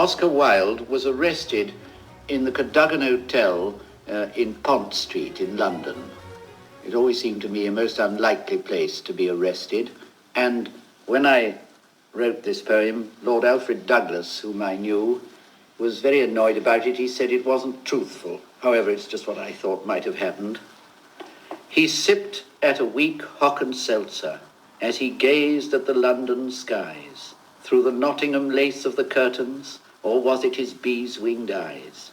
Oscar Wilde was arrested in the Cadogan Hotel in Pont Street in London. It always seemed to me a most unlikely place to be arrested. And when I wrote this poem, Lord Alfred Douglas, whom I knew, was very annoyed about it. He said it wasn't truthful. However, it's just what I thought might have happened. He sipped at a weak hock and seltzer as he gazed at the London skies, through the Nottingham lace of the curtains, or was it his bees-winged eyes?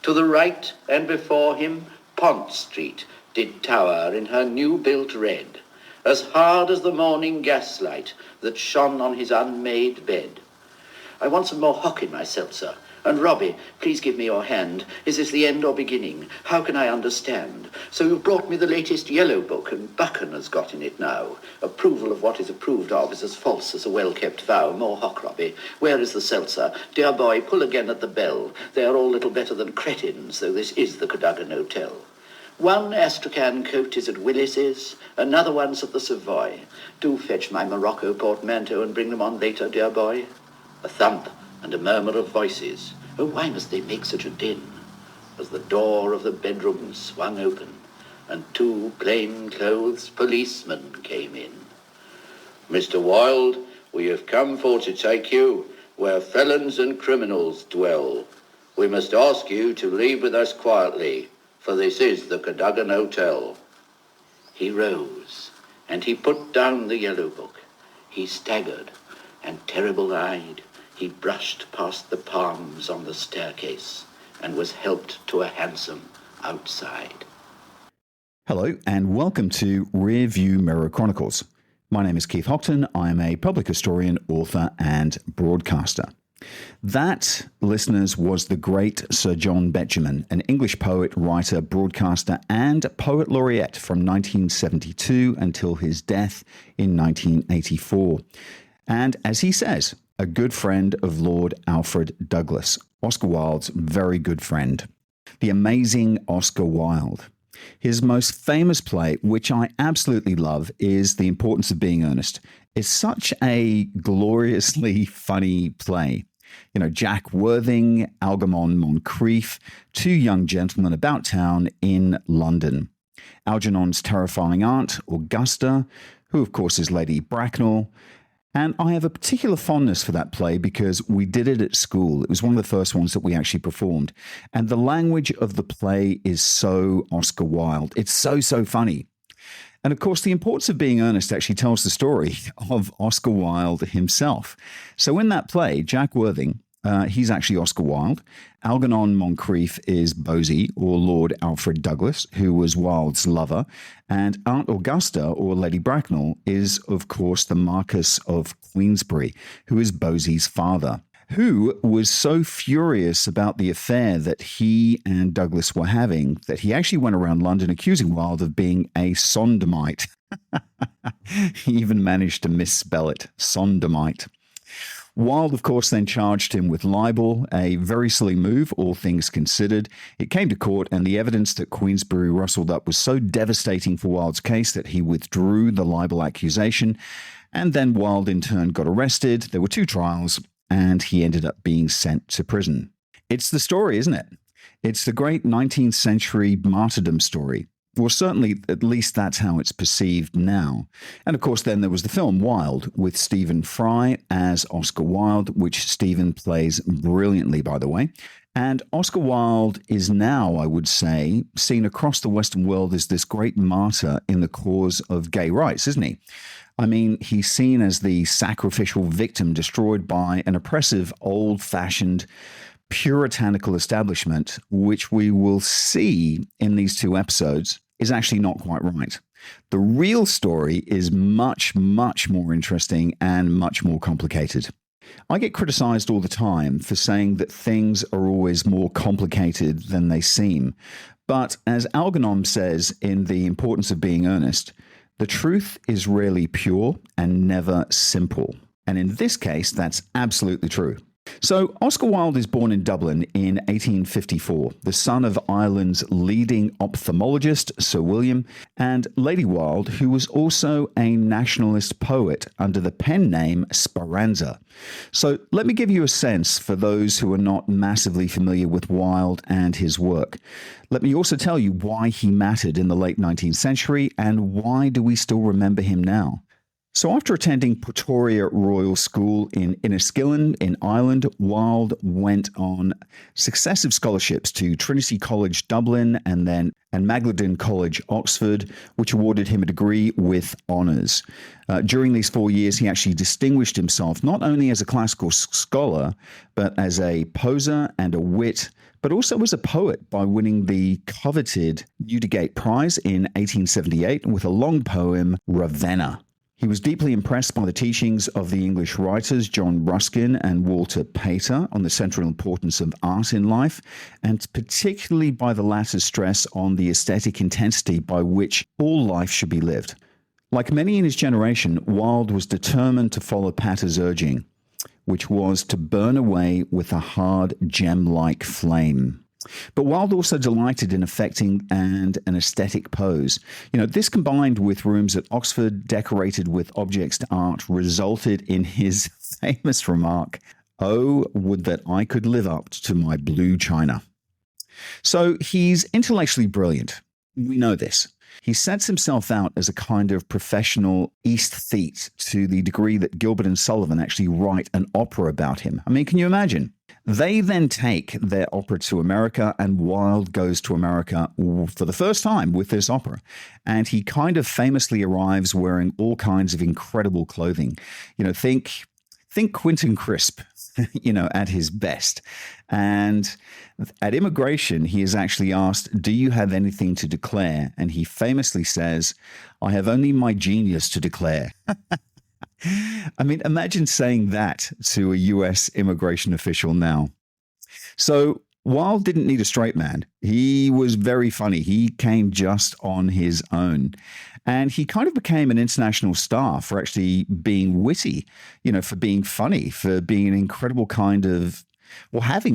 To the right and before him, Pont Street did tower in her new-built red, as hard as the morning gaslight that shone on his unmade bed. I want some more hock in my seltzer. And Robbie, please give me your hand. Is this the end or beginning? How can I understand? So you've brought me the latest yellow book, and Buchan has got in it now. Approval of what is approved of is as false as a well-kept vow. More hock, Robbie. Where is the seltzer? Dear boy, pull again at the bell. They are all little better than cretins, though this is the Cadogan Hotel. One Astrakhan coat is at Willis's, another one's at the Savoy. Do fetch my Morocco portmanteau and bring them on later, dear boy. A thump and a murmur of voices. Oh, why must they make such a din? As the door of the bedroom swung open, and two plain-clothes policemen came in. Mr. Wilde, we have come for to take you where felons and criminals dwell. We must ask you to leave with us quietly, for this is the Cadogan Hotel. He rose, and he put down the yellow book. He staggered, and terrible-eyed, he brushed past the palms on the staircase and was helped to a hansom outside. Hello and welcome to Rear View Mirror Chronicles. My name is Keith Houghton. I am a public historian, author and broadcaster. That, listeners, was the great Sir John Betjeman, an English poet, writer, broadcaster and poet laureate from 1972 until his death in 1984. And as he says, a good friend of Lord Alfred Douglas, Oscar Wilde's very good friend. The amazing Oscar Wilde. His most famous play, which I absolutely love, is The Importance of Being Earnest. It's such a gloriously funny play. You know, Jack Worthing, Algernon Moncrief, two young gentlemen about town in London. Algernon's terrifying aunt, Augusta, who of course is Lady Bracknell. And I have a particular fondness for that play because we did it at school. It was one of the first ones that we actually performed. And the language of the play is so Oscar Wilde. It's so funny. And of course, The Importance of Being Earnest actually tells the story of Oscar Wilde himself. So in that play, Jack Worthing, he's actually Oscar Wilde. Algernon Moncrief is Bosie, or Lord Alfred Douglas, who was Wilde's lover. And Aunt Augusta, or Lady Bracknell, is, of course, the Marquess of Queensberry, who is Bosie's father, who was so furious about the affair that he and Douglas were having that he actually went around London accusing Wilde of being a sodomite. He even managed to misspell it, sodomite. Wilde, of course, then charged him with libel, a very silly move, all things considered. It came to court, and the evidence that Queensberry rustled up was so devastating for Wilde's case that he withdrew the libel accusation, and then Wilde in turn got arrested. There were two trials, and he ended up being sent to prison. It's the story, isn't it? It's the great 19th century martyrdom story. Well, certainly, at least that's how it's perceived now. And of course, then there was the film Wilde with Stephen Fry as Oscar Wilde, which Stephen plays brilliantly, by the way. And Oscar Wilde is now, I would say, seen across the Western world as this great martyr in the cause of gay rights, isn't he? I mean, he's seen as the sacrificial victim destroyed by an oppressive, old-fashioned, puritanical establishment, which we will see in these two episodes is actually not quite right. The real story is much more interesting and much more complicated. I get criticized all the time for saying that things are always more complicated than they seem. But as Algernon says in The Importance of Being Earnest, the truth is rarely pure and never simple. And in this case, that's absolutely true. So, Oscar Wilde is born in Dublin in 1854, the son of Ireland's leading ophthalmologist, Sir William, and Lady Wilde, who was also a nationalist poet under the pen name Speranza. So, let me give you a sense for those who are not massively familiar with Wilde and his work. Let me also tell you why he mattered in the late 19th century and why do we still remember him now. So after attending Pretoria Royal School in Enniskillen in Ireland, Wilde went on successive scholarships to Trinity College Dublin and Magdalen College Oxford, which awarded him a degree with honours. During these 4 years, he actually distinguished himself not only as a classical scholar, but as a poser and a wit, but also as a poet by winning the coveted Newdigate Prize in 1878 with a long poem, Ravenna. He was deeply impressed by the teachings of the English writers John Ruskin and Walter Pater on the central importance of art in life, and particularly by the latter's stress on the aesthetic intensity by which all life should be lived. Like many in his generation, Wilde was determined to follow Pater's urging, which was to burn away with a hard gem-like flame. But Wilde also delighted in affecting and an aesthetic pose. This combined with rooms at Oxford decorated with objects to art resulted in his famous remark, "Oh, would that I could live up to my blue china." So he's intellectually brilliant. We know this. He sets himself out as a kind of professional aesthete to the degree that Gilbert and Sullivan actually write an opera about him. I mean, can you imagine? They then take their opera to America, and Wilde goes to America for the first time with this opera. And he kind of famously arrives wearing all kinds of incredible clothing. Think Quentin Crisp, at his best. And at immigration, he is actually asked, "Do you have anything to declare?" And he famously says, "I have only my genius to declare." I mean, imagine saying that to a US immigration official now. So Wilde didn't need a straight man. He was very funny. He came just on his own. And he kind of became an international star for actually being witty, for being funny, for being having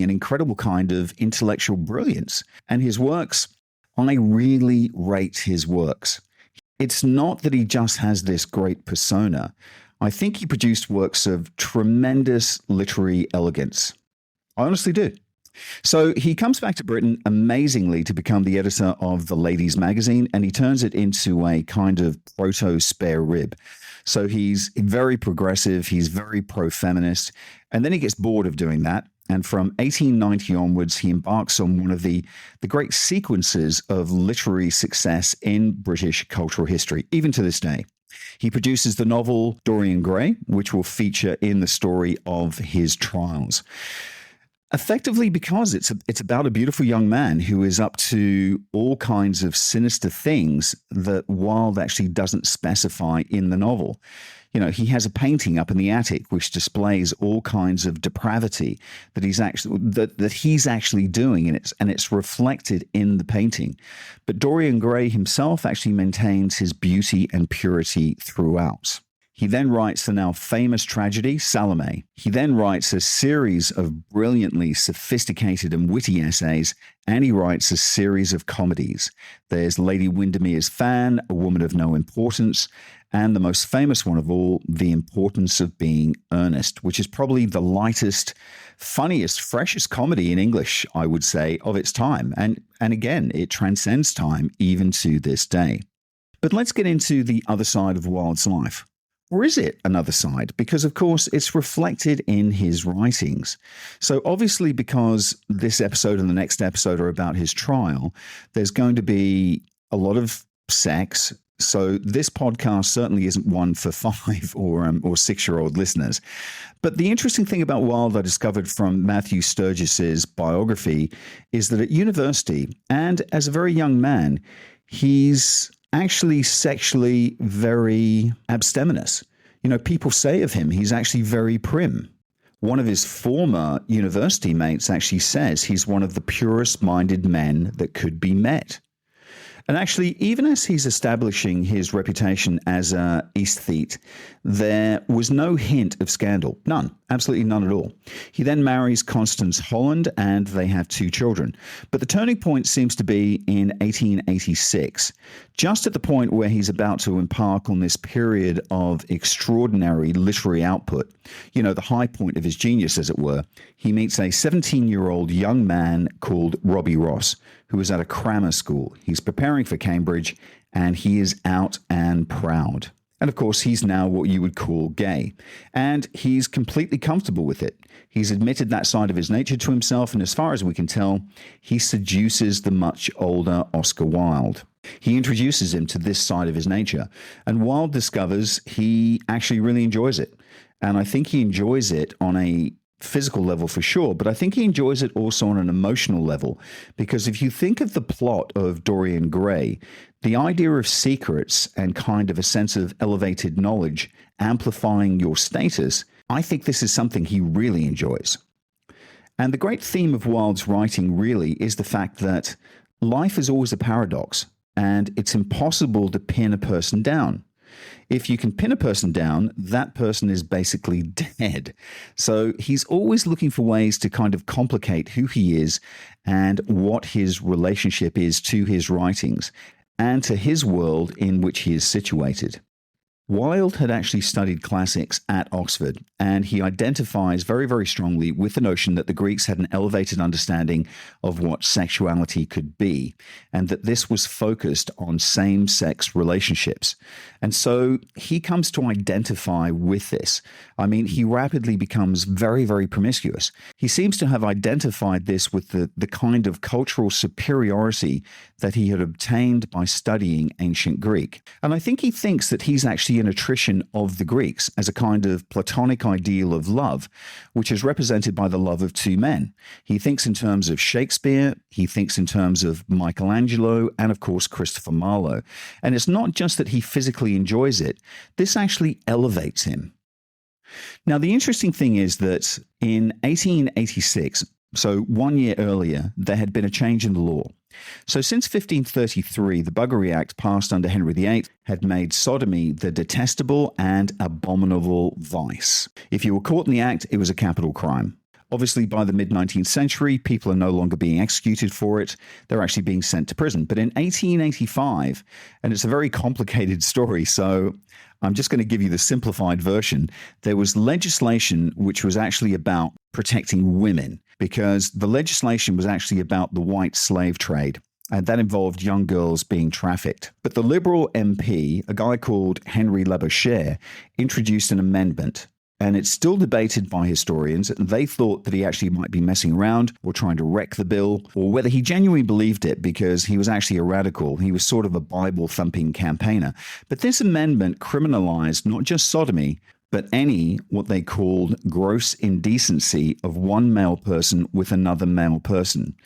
an incredible kind of intellectual brilliance. And his works, I really rate his works. It's not that he just has this great persona. I think he produced works of tremendous literary elegance. I honestly do. So he comes back to Britain amazingly to become the editor of the Ladies magazine, and he turns it into a kind of proto-spare rib. So he's very progressive, he's very pro-feminist, and then he gets bored of doing that. And from 1890 onwards, he embarks on one of the great sequences of literary success in British cultural history, even to this day. He produces the novel Dorian Gray, which will feature in the story of his trials. Effectively because it's about a beautiful young man who is up to all kinds of sinister things that Wilde actually doesn't specify in the novel. He has a painting up in the attic which displays all kinds of depravity that he's actually doing, and it's reflected in the painting. But Dorian Gray himself actually maintains his beauty and purity throughout. He then writes the now famous tragedy, Salome. He then writes a series of brilliantly sophisticated and witty essays, and he writes a series of comedies. There's Lady Windermere's Fan, A Woman of No Importance, and the most famous one of all, The Importance of Being Earnest, which is probably the lightest, funniest, freshest comedy in English, I would say, of its time. And again, it transcends time even to this day. But let's get into the other side of Wilde's life. Or is it another side? Because, of course, it's reflected in his writings. So obviously, because this episode and the next episode are about his trial, there's going to be a lot of sex. So this podcast certainly isn't one for 5 or 6-year-old listeners. But the interesting thing about Wilde I discovered from Matthew Sturgis's biography is that at university and as a very young man, he's actually sexually very abstemious. People say of him, he's actually very prim. One of his former university mates actually says he's one of the purest minded men that could be met. And actually, even as he's establishing his reputation as an aesthete, there was no hint of scandal. None. Absolutely none at all. He then marries Constance Holland and they have 2 children. But the turning point seems to be in 1886, just at the point where he's about to embark on this period of extraordinary literary output, the high point of his genius, as it were. He meets a 17-year-old young man called Robbie Ross, who is at a grammar school. He's preparing for Cambridge, and he is out and proud. And of course, he's now what you would call gay. And he's completely comfortable with it. He's admitted that side of his nature to himself, and as far as we can tell, he seduces the much older Oscar Wilde. He introduces him to this side of his nature, and Wilde discovers he actually really enjoys it. And I think he enjoys it on a physical level for sure, but I think he enjoys it also on an emotional level, because if you think of the plot of Dorian Gray, the idea of secrets and kind of a sense of elevated knowledge amplifying your status, I think this is something he really enjoys. And the great theme of Wilde's writing really is the fact that life is always a paradox, and it's impossible to pin a person down. If you can pin a person down, that person is basically dead. So he's always looking for ways to kind of complicate who he is and what his relationship is to his writings and to his world in which he is situated. Wilde had actually studied classics at Oxford, and he identifies very, very strongly with the notion that the Greeks had an elevated understanding of what sexuality could be, and that this was focused on same-sex relationships. And so he comes to identify with this. I mean, he rapidly becomes very, very promiscuous. He seems to have identified this with the kind of cultural superiority that he had obtained by studying ancient Greek. And I think he thinks that he's actually an attrition of the Greeks as a kind of Platonic ideal of love, which is represented by the love of 2 men. He thinks in terms of Shakespeare, he thinks in terms of Michelangelo, and of course Christopher Marlowe. And it's not just that he physically enjoys it, this actually elevates him. Now, the interesting thing is that in 1886, so 1 year earlier, there had been a change in the law. So since 1533, the Buggery Act passed under Henry VIII had made sodomy the detestable and abominable vice. If you were caught in the act, it was a capital crime. Obviously, by the mid-19th century, people are no longer being executed for it. They're actually being sent to prison. But in 1885, and it's a very complicated story, so I'm just going to give you the simplified version, there was legislation which was actually about protecting women, because the legislation was actually about the white slave trade, and that involved young girls being trafficked. But the Liberal MP, a guy called Henry Labouchere, introduced an amendment, and it's still debated by historians. They thought that he actually might be messing around or trying to wreck the bill, or whether he genuinely believed it because he was actually a radical. He was sort of a Bible-thumping campaigner. But this amendment criminalized not just sodomy, but any, what they called, gross indecency of one male person with another male person.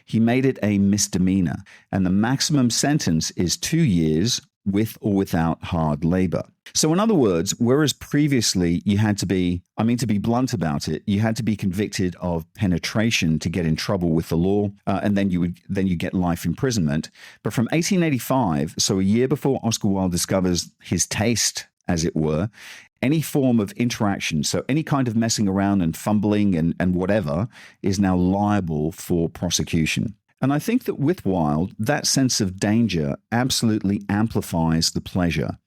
He made it a misdemeanor, and the maximum sentence is 2 years with or without hard labor. So in other words, whereas previously you had to be, to be blunt about it, you had to be convicted of penetration to get in trouble with the law, and then you get life imprisonment. But from 1885, so a year before Oscar Wilde discovers his taste, as it were, any form of interaction, so any kind of messing around and fumbling and whatever, is now liable for prosecution. And I think that with Wilde, that sense of danger absolutely amplifies the pleasure.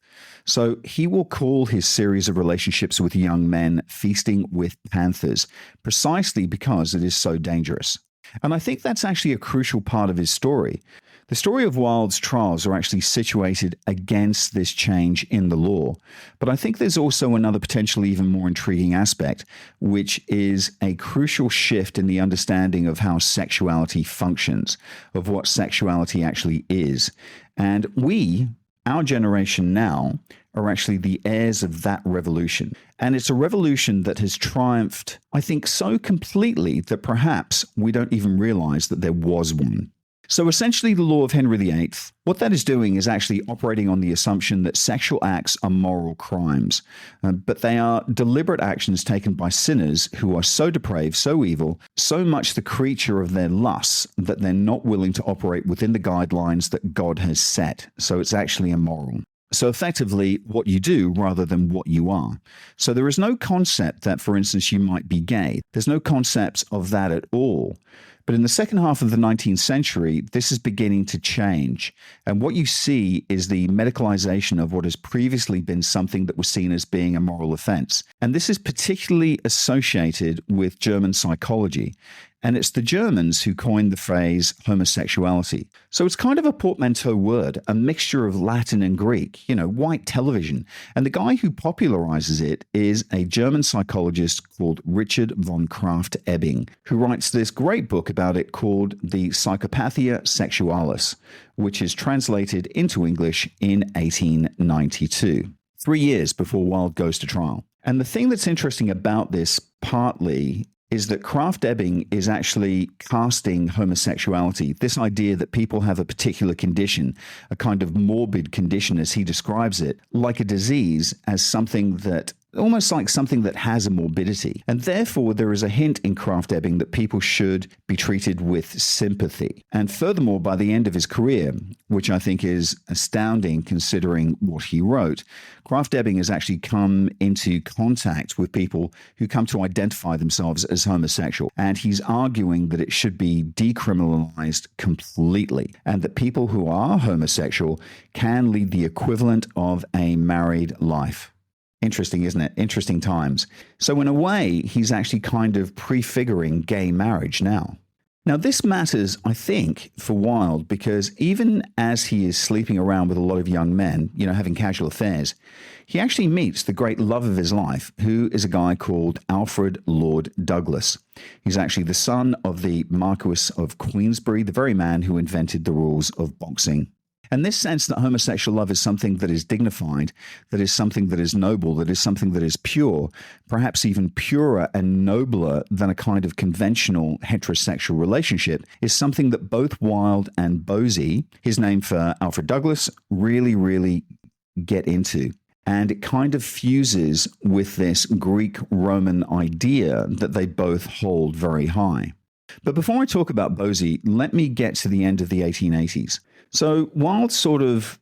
So he will call his series of relationships with young men feasting with panthers, precisely because it is so dangerous. And I think that's actually a crucial part of his story. The story of Wilde's trials are actually situated against this change in the law. But I think there's also another potentially even more intriguing aspect, which is a crucial shift in the understanding of how sexuality functions, of what sexuality actually is. And we, our generation now, are actually the heirs of that revolution. And it's a revolution that has triumphed, I think, so completely that perhaps we don't even realize that there was one. So essentially, the law of Henry VIII, what that is doing is actually operating on the assumption that sexual acts are moral crimes, but they are deliberate actions taken by sinners who are so depraved, so evil, so much the creature of their lusts that they're not willing to operate within the guidelines that God has set. So it's actually immoral. So effectively, what you do rather than what you are. So there is no concept that, for instance, you might be gay. There's no concept of that at all. But in the second half of the 19th century, this is beginning to change. And what you see is the medicalization of what has previously been something that was seen as being a moral offense. And this is particularly associated with German psychology. And it's the Germans who coined the phrase homosexuality. So it's kind of a portmanteau word, a mixture of Latin and Greek, white television. And the guy who popularizes it is a German psychologist called Richard von Krafft-Ebing, who writes this great book about it called The Psychopathia Sexualis, which is translated into English in 1892, 3 years before Wilde goes to trial. And the thing that's interesting about this partly is that Krafft-Ebing is actually casting homosexuality, this idea that people have a particular condition, a kind of morbid condition as he describes it, like a disease, as something that almost like something that has a morbidity. And therefore, there is a hint in Krafft-Ebing that people should be treated with sympathy. And furthermore, by the end of his career, which I think is astounding considering what he wrote, Krafft-Ebing has actually come into contact with people who come to identify themselves as homosexual. And he's arguing that it should be decriminalized completely, and that people who are homosexual can lead the equivalent of a married life. Interesting, isn't it? Interesting times. So in a way, he's actually kind of prefiguring gay marriage now. Now, this matters, I think, for Wilde, because even as he is sleeping around with a lot of young men, having casual affairs, he actually meets the great love of his life, who is a guy called Alfred Lord Douglas. He's actually the son of the Marquis of Queensberry, the very man who invented the rules of boxing. And this sense that homosexual love is something that is dignified, that is something that is noble, that is something that is pure, perhaps even purer and nobler than a kind of conventional heterosexual relationship, is something that both Wilde and Bosie, his name for Alfred Douglas, really get into. And it kind of fuses with this Greek-Roman idea that they both hold very high. But before I talk about Bosie, let me get to the end of the 1880s. So Wilde sort of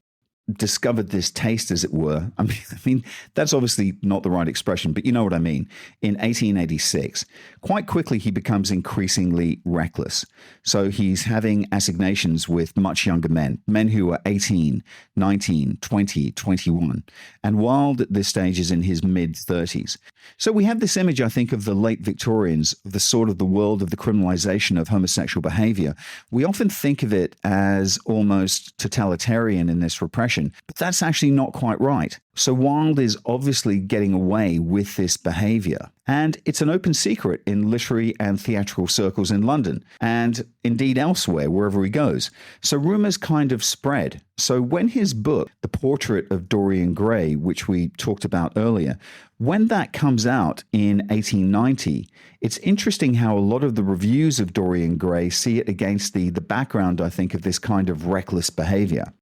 discovered this taste, as it were. I mean, that's obviously not the right expression, but you know what I mean. In 1886, quite quickly he becomes increasingly reckless. So he's having assignations with much younger men who are 18, 19, 20, 21. And Wilde at this stage is in his mid-30s. So we have this image, I think, of the late Victorians, of the sort of the world of the criminalization of homosexual behavior. We often think of it as almost totalitarian in this repression. But that's actually not quite right. So Wilde is obviously getting away with this behavior. And it's an open secret in literary and theatrical circles in London, and indeed elsewhere, wherever he goes. So rumors kind of spread. So when his book, The Portrait of Dorian Gray, which we talked about earlier, when that comes out in 1890, it's interesting how a lot of the reviews of Dorian Gray see it against the background, I think, of this kind of reckless behavior.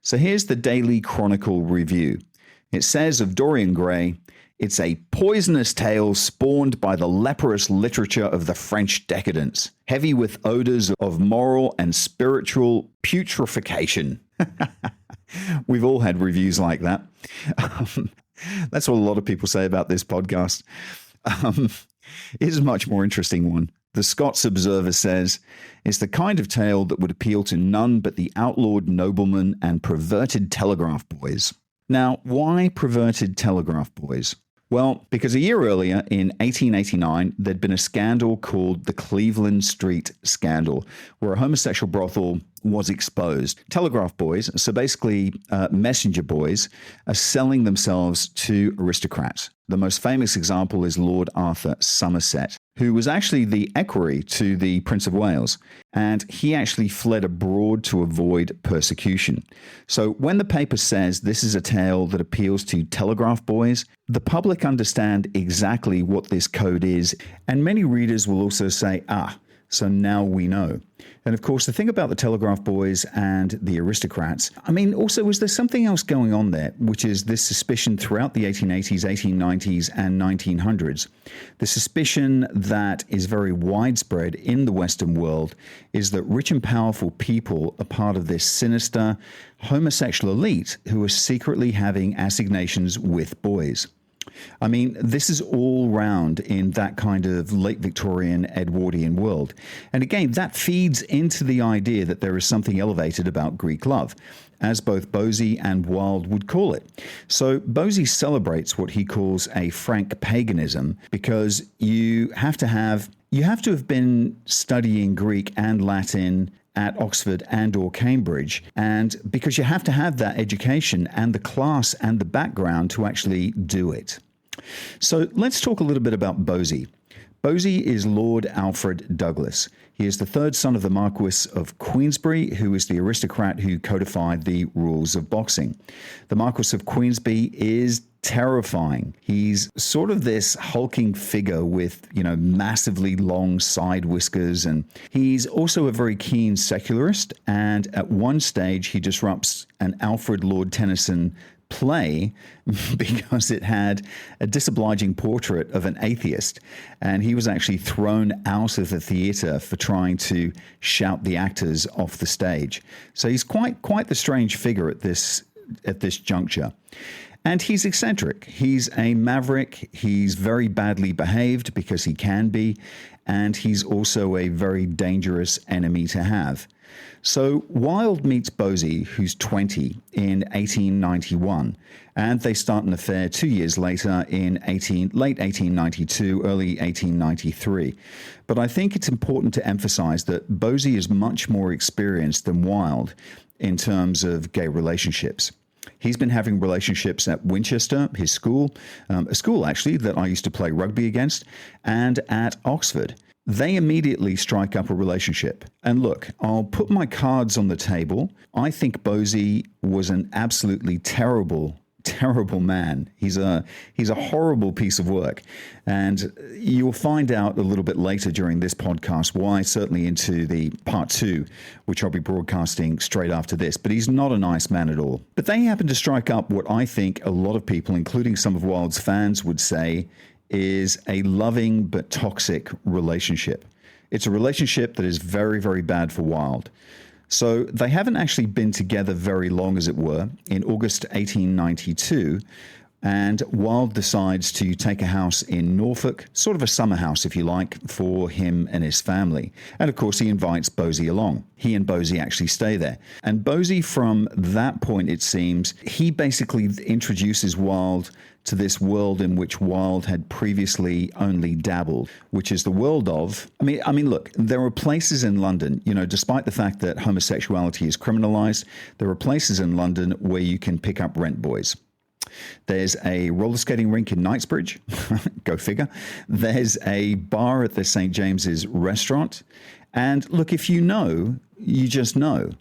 So here's the Daily Chronicle review. It says of Dorian Gray, "It's a poisonous tale spawned by the leprous literature of the French decadence, heavy with odors of moral and spiritual putrefaction." We've all had reviews like that. That's what a lot of people say about this podcast. Here's a much more interesting one. The Scots Observer says, "It's the kind of tale that would appeal to none but the outlawed noblemen and perverted telegraph boys." Now, why perverted telegraph boys? Well, because a year earlier, in 1889, there'd been a scandal called the Cleveland Street Scandal, where a homosexual brothel was exposed. Telegraph boys, so basically messenger boys, are selling themselves to aristocrats. The most famous example is Lord Arthur Somerset, who was actually the equerry to the Prince of Wales, and he actually fled abroad to avoid persecution. So when the paper says this is a tale that appeals to telegraph boys, the public understand exactly what this code is, and many readers will also say, So now we know. And of course, the thing about the telegraph boys and the aristocrats, I mean, also, was there something else going on there, which is this suspicion throughout the 1880s, 1890s, and 1900s. The suspicion that is very widespread in the Western world is that rich and powerful people are part of this sinister homosexual elite who are secretly having assignations with boys. I mean, this is all round in that kind of late Victorian Edwardian world. And again, that feeds into the idea that there is something elevated about Greek love, as both Bosie and Wilde would call it. So Bosie celebrates what he calls a frank paganism, because you have to have been studying Greek and Latin at Oxford and or Cambridge, and because you have to have that education and the class and the background to actually do it. So let's talk a little bit about Bosie. Bosie is Lord Alfred Douglas. He is the third son of the Marquis of Queensberry, who is the aristocrat who codified the rules of boxing. The Marquis of Queensberry is terrifying. He's sort of this hulking figure with, massively long side whiskers, and he's also a very keen secularist, and at one stage he disrupts an Alfred Lord Tennyson play because it had a disobliging portrait of an atheist, and he was actually thrown out of the theatre for trying to shout the actors off the stage. So he's quite the strange figure at this juncture. And he's eccentric. He's a maverick. He's very badly behaved because he can be. And he's also a very dangerous enemy to have. So Wilde meets Bosie, who's 20, in 1891. And they start an affair 2 years later in late 1892, early 1893. But I think it's important to emphasize that Bosie is much more experienced than Wilde in terms of gay relationships. He's been having relationships at Winchester, his school, a school actually that I used to play rugby against, and at Oxford. They immediately strike up a relationship. And look, I'll put my cards on the table. I think Bosie was an absolutely terrible man. He's a horrible piece of work. And you'll find out a little bit later during this podcast why, certainly into the part 2, which I'll be broadcasting straight after this. But he's not a nice man at all. But they happen to strike up what I think a lot of people, including some of Wilde's fans, would say is a loving but toxic relationship. It's a relationship that is very, very bad for Wilde. So they haven't actually been together very long, as it were. In August 1892, and Wilde decides to take a house in Norfolk, sort of a summer house, if you like, for him and his family. And of course, he invites Bosie along. He and Bosie actually stay there. And Bosie, from that point, it seems, he basically introduces Wilde to this world in which Wilde had previously only dabbled, which is the world of, I mean, look, there are places in London, despite the fact that homosexuality is criminalized, there are places in London where you can pick up rent boys. There's a roller skating rink in Knightsbridge, go figure. There's a bar at the St. James's restaurant. And look, if you know, you just know.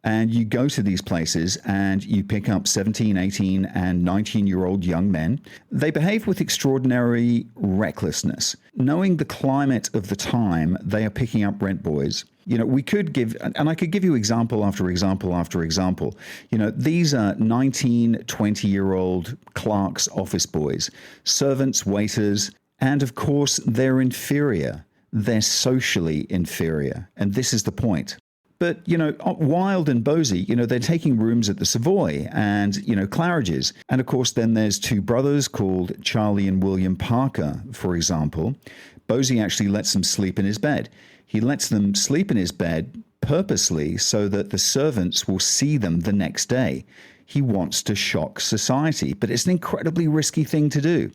And you go to these places and you pick up 17, 18, and 19-year-old young men. They behave with extraordinary recklessness. Knowing the climate of the time, they are picking up rent boys. We could give, and I could give you example after example after example. These are 19, 20-year-old clerks, office boys, servants, waiters, and of course, they're inferior. They're socially inferior. And this is the point. But, Wilde and Bosie, they're taking rooms at the Savoy and, Claridge's. And, of course, then there's two brothers called Charlie and William Parker, for example. Bosie actually lets them sleep in his bed. He lets them sleep in his bed purposely so that the servants will see them the next day. He wants to shock society, but it's an incredibly risky thing to do.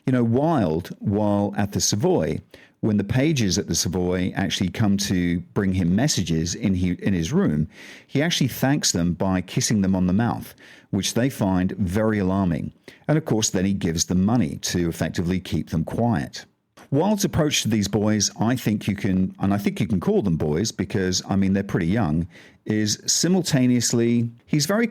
Wilde, while at the Savoy, when the pages at the Savoy actually come to bring him messages in his room, he actually thanks them by kissing them on the mouth, which they find very alarming. And of course, then he gives them money to effectively keep them quiet. Wilde's approach to these boys, I think you can call them boys because, they're pretty young, is simultaneously, he's very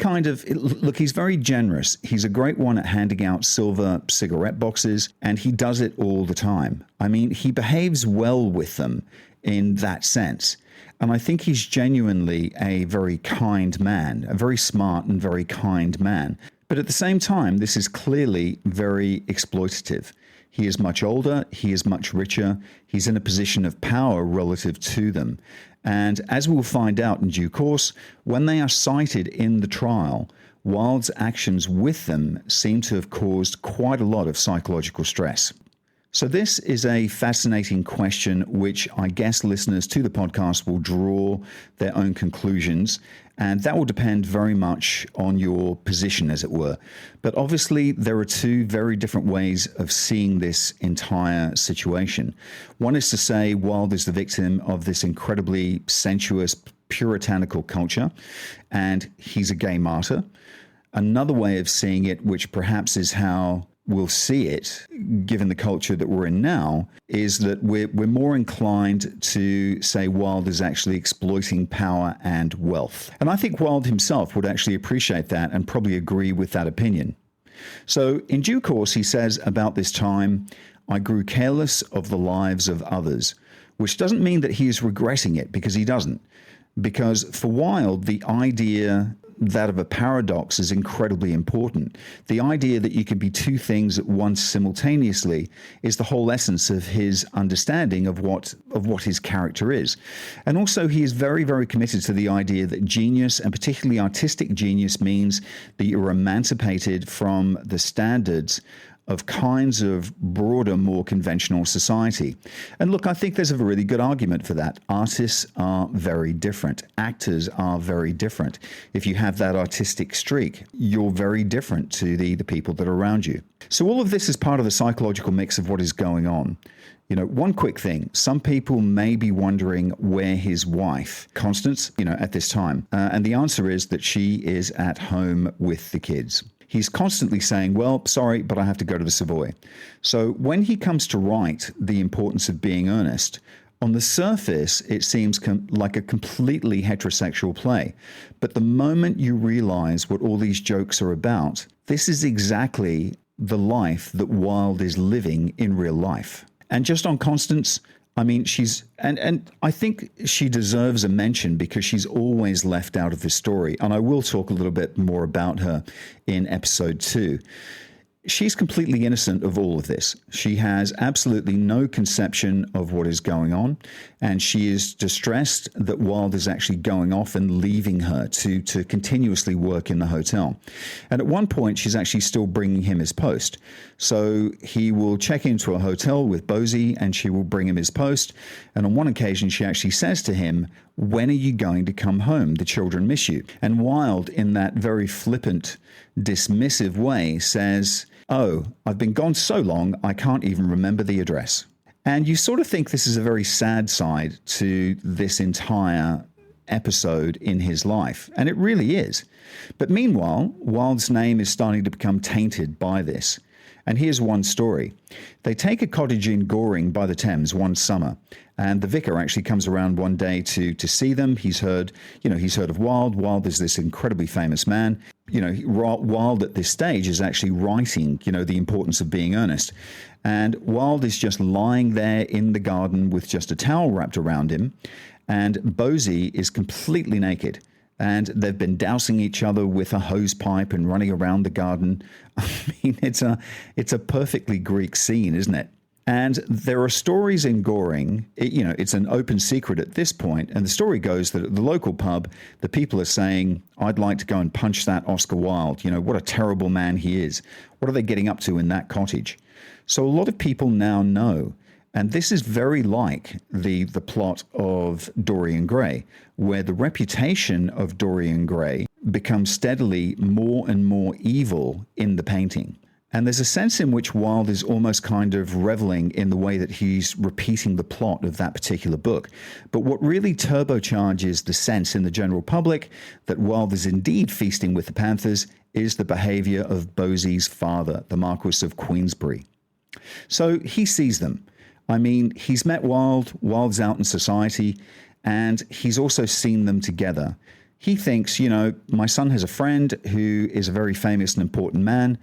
he's very generous. He's a great one at handing out silver cigarette boxes, and he does it all the time. He behaves well with them in that sense. And I think he's genuinely a very kind man, a very smart and very kind man. But at the same time, this is clearly very exploitative. He is much older, he is much richer, he's in a position of power relative to them. And as we'll find out in due course, when they are cited in the trial, Wilde's actions with them seem to have caused quite a lot of psychological stress. So this is a fascinating question, which I guess listeners to the podcast will draw their own conclusions, and that will depend very much on your position, as it were. But obviously, there are two very different ways of seeing this entire situation. One is to say Wilde is the victim of this incredibly sensuous, puritanical culture, and he's a gay martyr. Another way of seeing it, which perhaps is how we'll see it, given the culture that we're in now, is that we're more inclined to say Wilde is actually exploiting power and wealth. And I think Wilde himself would actually appreciate that and probably agree with that opinion. So in due course, he says about this time, I grew careless of the lives of others, which doesn't mean that he is regretting it, because he doesn't. Because for Wilde, the idea that of a paradox is incredibly important. The idea that you can be two things at once simultaneously is the whole essence of his understanding of what his character is. And also he is very, very committed to the idea that genius, and particularly artistic genius, means that you're emancipated from the standards of kinds of broader, more conventional society. And look, I think there's a really good argument for that. Artists are very different. Actors are very different. If you have that artistic streak, you're very different to the people that are around you. So all of this is part of the psychological mix of what is going on. You know, one quick thing, some people may be wondering where his wife, Constance, at this time. And the answer is that she is at home with the kids. He's constantly saying, well, sorry, but I have to go to the Savoy. So when he comes to write The Importance of Being Earnest, on the surface, it seems like a completely heterosexual play. But the moment you realize what all these jokes are about, this is exactly the life that Wilde is living in real life. And just on Constance, I mean, and I think she deserves a mention because she's always left out of this story. And I will talk a little bit more about her in episode 2. She's completely innocent of all of this. She has absolutely no conception of what is going on, and she is distressed that Wilde is actually going off and leaving her to continuously work in the hotel. And at one point, she's actually still bringing him his post. So he will check into a hotel with Bosie, and she will bring him his post. And on one occasion, she actually says to him, when are you going to come home? The children miss you. And Wilde, in that very flippant, dismissive way, says, oh, I've been gone so long, I can't even remember the address. And you sort of think this is a very sad side to this entire episode in his life, and it really is. But meanwhile, Wilde's name is starting to become tainted by this. And here's one story. They take a cottage in Goring by the Thames one summer, and the vicar actually comes around one day to see them. He's heard of Wilde. Wilde is this incredibly famous man. Wilde at this stage is actually writing, The Importance of Being Earnest. And Wilde is just lying there in the garden with just a towel wrapped around him, and Bosie is completely naked. And they've been dousing each other with a hose pipe and running around the garden. I mean, it's a perfectly Greek scene, isn't it? And there are stories in Goring, it's an open secret at this point, and the story goes that at the local pub, the people are saying, I'd like to go and punch that Oscar Wilde. What a terrible man he is. What are they getting up to in that cottage? So a lot of people now know. And this is very like the plot of Dorian Gray, where the reputation of Dorian Gray becomes steadily more and more evil in the painting. And there's a sense in which Wilde is almost kind of reveling in the way that he's repeating the plot of that particular book. But what really turbocharges the sense in the general public that Wilde is indeed feasting with the Panthers is the behavior of Bosie's father, the Marquis of Queensberry. So he sees them. I mean, he's met Wilde, Wilde's out in society, and he's also seen them together. He thinks, my son has a friend who is a very famous and important man,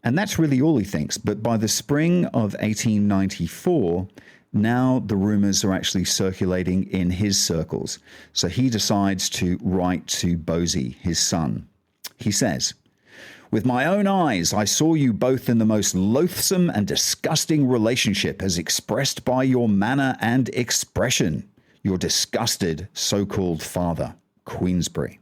and that's really all he thinks. But by the spring of 1894, now the rumors are actually circulating in his circles. So he decides to write to Bosie, his son. He says, "With my own eyes, I saw you both in the most loathsome and disgusting relationship as expressed by your manner and expression. Your disgusted so-called father, Queensberry."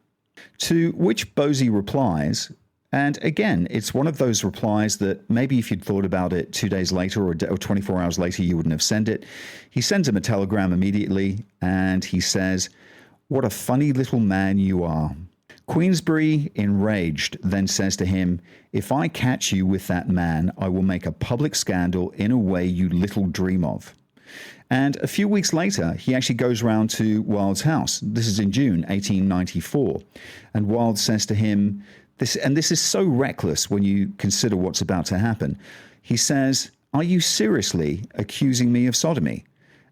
To which Bosie replies, and again, it's one of those replies that maybe if you'd thought about it 2 days later or 24 hours later, you wouldn't have sent it. He sends him a telegram immediately, and he says, "What a funny little man you are." Queensberry, enraged, then says to him, "If I catch you with that man, I will make a public scandal in a way you little dream of." And a few weeks later, he actually goes round to Wilde's house. This is in June 1894. And Wilde says to him, this is so reckless when you consider what's about to happen. He says, "Are you seriously accusing me of sodomy?"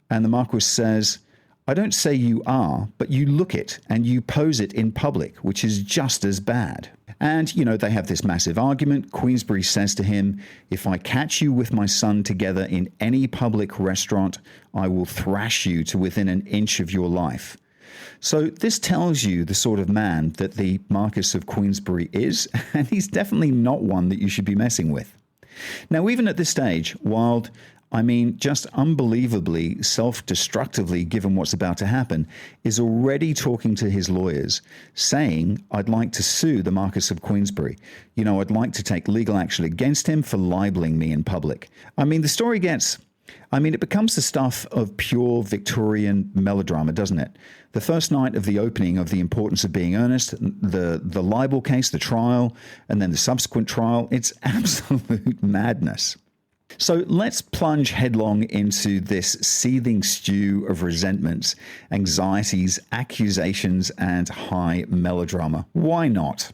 And the Marquis says, "I don't say you are, but you look it and you pose it in public, which is just as bad." And, they have this massive argument. Queensberry says to him, "If I catch you with my son together in any public restaurant, I will thrash you to within an inch of your life." So this tells you the sort of man that the Marquis of Queensberry is, and he's definitely not one that you should be messing with. Now, even at this stage, Wilde, just unbelievably self-destructively, given what's about to happen, is already talking to his lawyers, saying, "I'd like to sue the Marquis of Queensberry. I'd like to take legal action against him for libeling me in public." The story it becomes the stuff of pure Victorian melodrama, doesn't it? The first night of the opening of The Importance of Being Earnest, the libel case, the trial, and then the subsequent trial, it's absolute madness. So let's plunge headlong into this seething stew of resentments, anxieties, accusations, and high melodrama. Why not?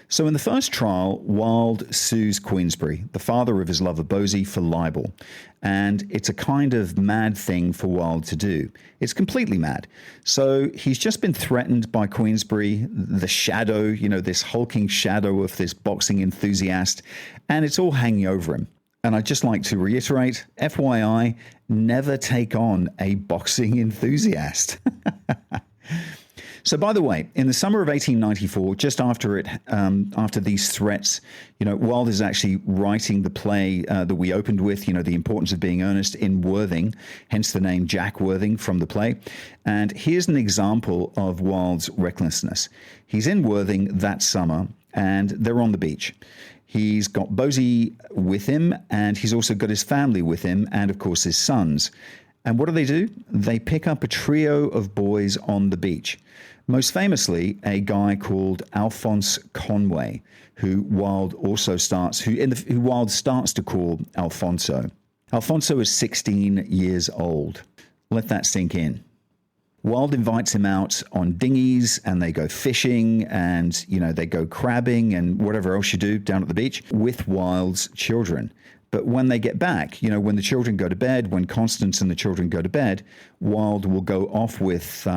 So in the first trial, Wilde sues Queensberry, the father of his lover Bosie, for libel. And it's a kind of mad thing for Wilde to do. It's completely mad. So he's just been threatened by Queensberry, the shadow, this hulking shadow of this boxing enthusiast, and it's all hanging over him. And I'd just like to reiterate, FYI, never take on a boxing enthusiast. So, by the way, in the summer of 1894, just after these threats, Wilde is actually writing the play that we opened with, The Importance of Being Earnest, in Worthing, hence the name Jack Worthing from the play. And here's an example of Wilde's recklessness. He's in Worthing that summer, and they're on the beach. He's got Bosie with him, and he's also got his family with him, and of course his sons. And what do? They pick up a trio of boys on the beach. Most famously, a guy called Alphonse Conway, who Wilde starts to call Alfonso. Alfonso is 16 years old. Let that sink in. Wilde invites him out on dinghies, and they go fishing, and they go crabbing and whatever else you do down at the beach with Wilde's children. But when they get back, when the children go to bed, when Constance and the children go to bed, Wilde will go off with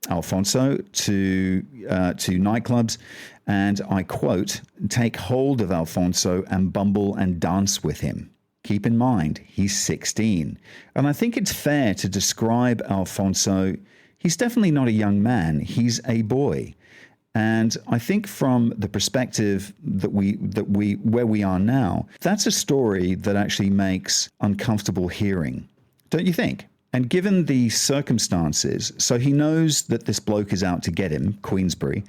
Alfonso to nightclubs, and I quote, "take hold of Alfonso and bumble and dance with him." Keep in mind, he's 16. And I think it's fair to describe Alfonso, he's definitely not a young man, he's a boy. And I think from the perspective that where we are now, that's a story that actually makes uncomfortable hearing. Don't you think? And given the circumstances, so he knows that this bloke is out to get him, Queensberry,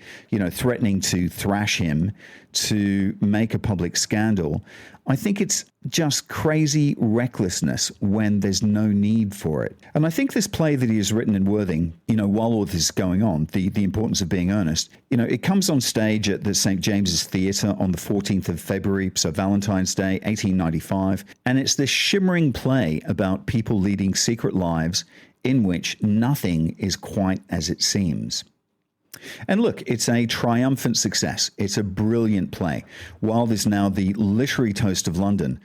threatening to thrash him, to make a public scandal. I think it's just crazy recklessness when there's no need for it. And I think this play that he has written in Worthing, while all this is going on, the Importance of Being Earnest, it comes on stage at the St. James's Theatre on the 14th of February, so Valentine's Day, 1895. And it's this shimmering play about people leading secret lives in which nothing is quite as it seems. And look, it's a triumphant success. It's a brilliant play. Wilde is now the literary toast of London.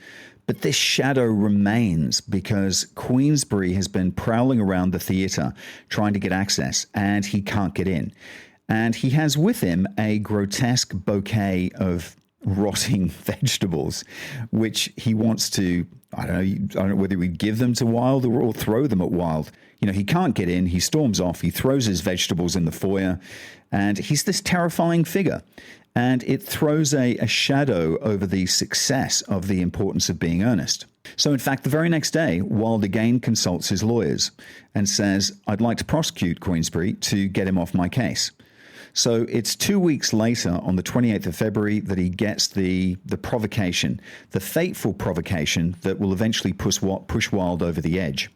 But this shadow remains because Queensberry has been prowling around the theatre trying to get access, and he can't get in. And he has with him a grotesque bouquet of rotting vegetables, which he wants to I don't know whether we'd give them to Wilde or throw them at Wilde. He can't get in. He storms off. He throws his vegetables in the foyer, and he's this terrifying figure. And it throws a shadow over the success of the importance of being earnest. So, in fact, the very next day, Wilde again consults his lawyers and says, I'd like to prosecute Queensberry to get him off my case. So it's 2 weeks later, on the 28th of February, that he gets the provocation, the fateful provocation that will eventually push Wilde over the edge.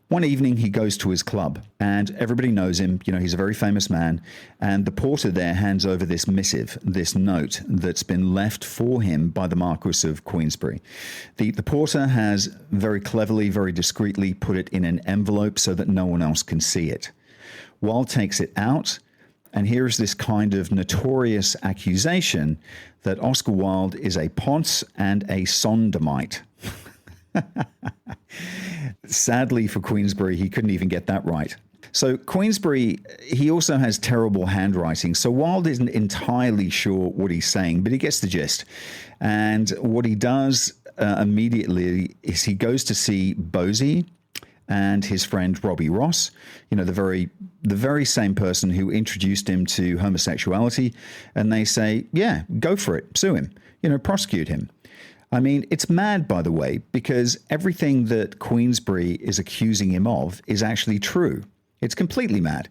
One evening, he goes to his club, and everybody knows him. He's a very famous man. And the porter there hands over this missive, this note that's been left for him by the Marquis of Queensberry. The porter has very cleverly, very discreetly put it in an envelope so that no one else can see it. Wilde takes it out, and here's this kind of notorious accusation that Oscar Wilde is a ponce and a sodomite. Sadly for Queensberry, he couldn't even get that right. So Queensberry, he also has terrible handwriting, so Wilde isn't entirely sure what he's saying, but he gets the gist. And what he does immediately is he goes to see Bosie and his friend Robbie Ross, the very same person who introduced him to homosexuality, and they say, yeah, go for it, sue him, prosecute him. I mean, it's mad, by the way, because everything that Queensberry is accusing him of is actually true. It's completely mad.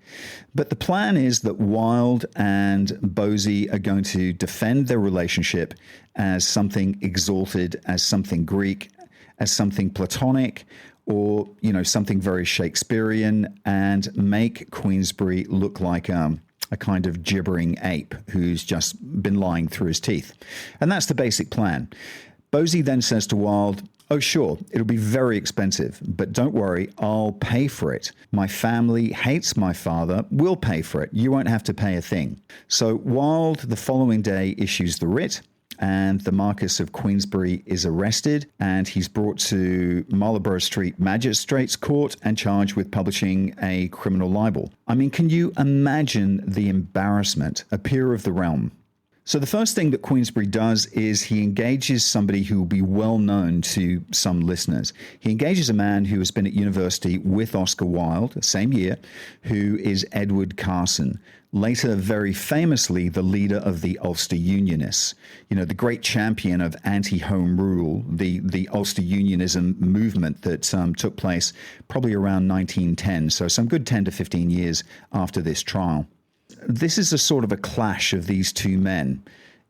But the plan is that Wilde and Bosie are going to defend their relationship as something exalted, as something Greek, as something Platonic, or, something very Shakespearean, and make Queensberry look like a kind of gibbering ape who's just been lying through his teeth. And that's the basic plan. Bosie then says to Wilde, oh, sure, it'll be very expensive, but don't worry, I'll pay for it. My family hates my father. We'll pay for it. You won't have to pay a thing. So Wilde, the following day, issues the writ, and the Marquis of Queensberry is arrested, and he's brought to Marlborough Street Magistrates Court and charged with publishing a criminal libel. I mean, can you imagine the embarrassment, a peer of the realm? So the first thing that Queensberry does is he engages somebody who will be well known to some listeners. He engages a man who has been at university with Oscar Wilde, same year, who is Edward Carson, later very famously the leader of the Ulster Unionists, the great champion of anti-home rule, the Ulster Unionism movement that took place probably around 1910, so some good 10 to 15 years after this trial. This is a sort of a clash of these two men.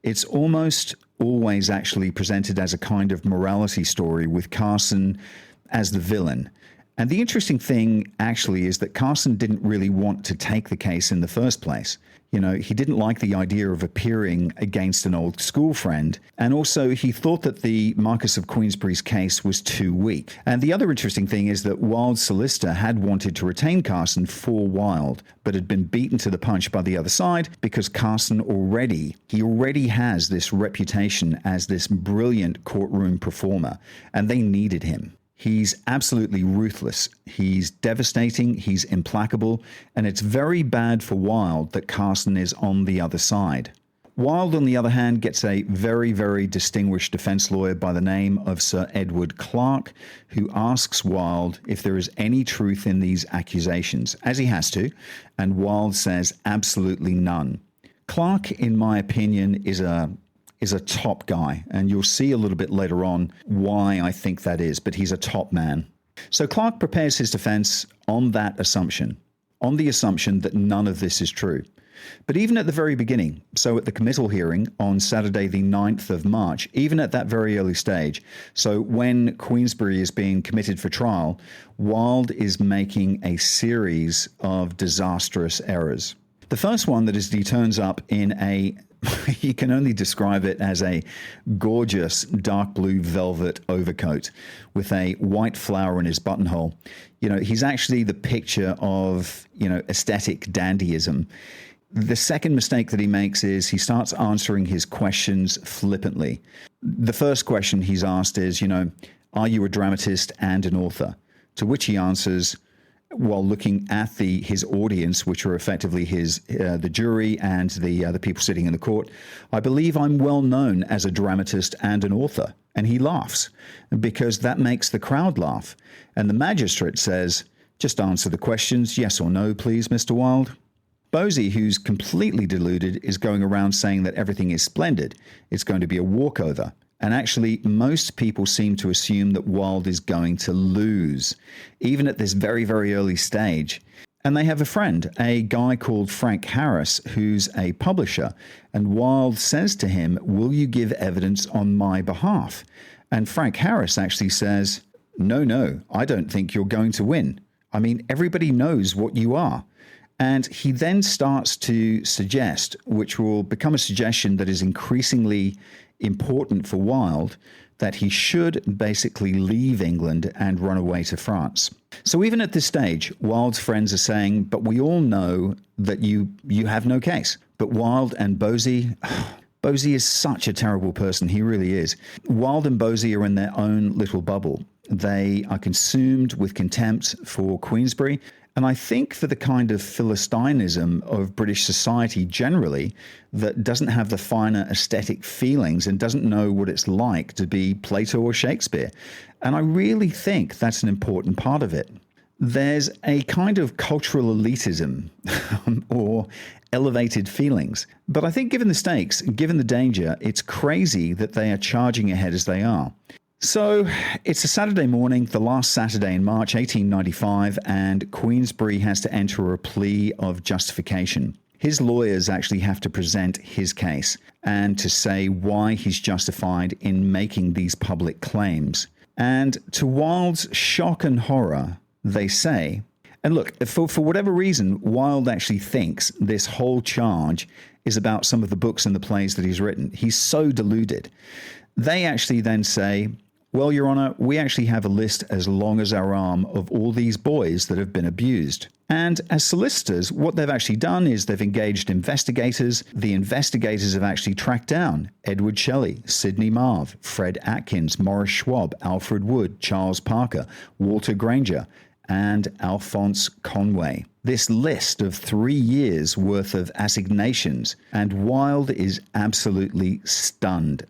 It's almost always actually presented as a kind of morality story with Carson as the villain. And the interesting thing actually is that Carson didn't really want to take the case in the first place. He didn't like the idea of appearing against an old school friend. And also he thought that the Marquis of Queensberry's case was too weak. And the other interesting thing is that Wilde's solicitor had wanted to retain Carson for Wilde, but had been beaten to the punch by the other side because Carson already has this reputation as this brilliant courtroom performer, and they needed him. He's absolutely ruthless. He's devastating. He's implacable. And it's very bad for Wilde that Carson is on the other side. Wilde, on the other hand, gets a very, very distinguished defense lawyer by the name of Sir Edward Clarke, who asks Wilde if there is any truth in these accusations, as he has to. And Wilde says absolutely none. Clarke, in my opinion, is a top guy, and you'll see a little bit later on why I think that is, but he's a top man. So Clarke prepares his defense on that assumption, on the assumption that none of this is true. But even at the very beginning, so at the committal hearing on Saturday the 9th of March, even at that very early stage, so when Queensberry is being committed for trial, Wilde is making a series of disastrous errors. The first one that is he turns up in you can only describe it as a gorgeous dark blue velvet overcoat with a white flower in his buttonhole. He's actually the picture of, aesthetic dandyism. The second mistake that he makes is he starts answering his questions flippantly. The first question he's asked is, are you a dramatist and an author? To which he answers, while looking at his audience, which are effectively the jury and the people sitting in the court. I believe I'm well known as a dramatist and an author. And he laughs because that makes the crowd laugh. And the magistrate says, just answer the questions, yes or no, please, Mr. Wilde. Bosie, who's completely deluded, is going around saying that everything is splendid. It's going to be a walkover. And actually, most people seem to assume that Wilde is going to lose, even at this very, very early stage. And they have a friend, a guy called Frank Harris, who's a publisher. And Wilde says to him, will you give evidence on my behalf? And Frank Harris actually says, no, I don't think you're going to win. I mean, everybody knows what you are. And he then starts to suggest, which will become a suggestion that is increasingly important for Wilde, that he should basically leave England and run away to France. So even at this stage, Wilde's friends are saying, but we all know that you have no case. But Wilde and Bosie, Bosie is such a terrible person. He really is. Wilde and Bosie are in their own little bubble. They are consumed with contempt for Queensberry. And I think for the kind of philistinism of British society generally that doesn't have the finer aesthetic feelings and doesn't know what it's like to be Plato or Shakespeare. And I really think that's an important part of it. There's a kind of cultural elitism or elevated feelings. But I think given the stakes, given the danger, it's crazy that they are charging ahead as they are. So it's a Saturday morning, the last Saturday in March 1895, and Queensberry has to enter a plea of justification. His lawyers actually have to present his case and to say why he's justified in making these public claims. And to Wilde's shock and horror, they say, and look, for whatever reason, Wilde actually thinks this whole charge is about some of the books and the plays that he's written. He's so deluded. They actually then say, well, Your Honor, we actually have a list as long as our arm of all these boys that have been abused. And as solicitors, what they've actually done is they've engaged investigators. The investigators have actually tracked down Edward Shelley, Sidney Marv, Fred Atkins, Morris Schwab, Alfred Wood, Charles Parker, Walter Granger, and Alphonse Conway. This list of 3 years worth of assignations, and Wilde is absolutely stunned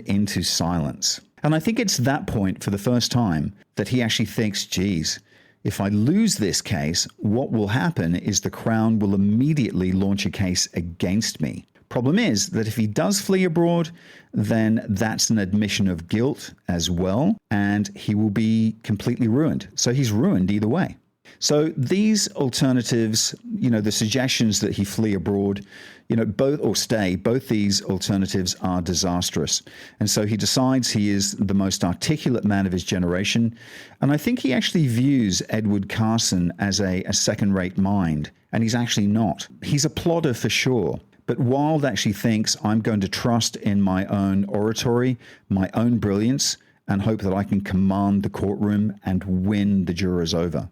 into silence. And I think it's that point for the first time that he actually thinks, geez, if I lose this case, what will happen is the Crown will immediately launch a case against me. Problem is that if he does flee abroad, then that's an admission of guilt as well, and he will be completely ruined. So he's ruined either way. So these alternatives, the suggestions that he flee abroad, both these alternatives are disastrous. And so he decides he is the most articulate man of his generation. And I think he actually views Edward Carson as a second-rate mind, and he's actually not. He's a plodder for sure. But Wilde actually thinks, I'm going to trust in my own oratory, my own brilliance, and hope that I can command the courtroom and win the jurors over.